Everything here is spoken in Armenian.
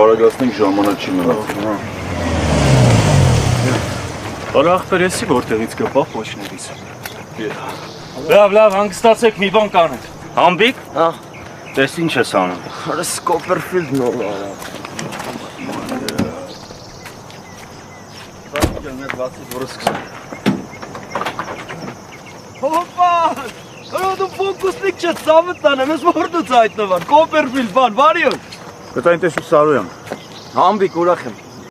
արագացնենք ժամանակ չի մնա։ Արախ պերեսի որտեղից կպավ պոչներից։ Լավ, հանգստացեք մի բան կանենք։ Համբիկ։ Տես ինչ ես անում։ Արա Սկոպերֆիլդն ով է։ Հոպա! Արա դու ֆոկուսնիկ չես ծավտան, ես որտուց հայտնվար, Կոպերֆիլդ բան, բարի օր։ Դա այնտես ու սարու եմ։ Համբիկ ուրախ եմ։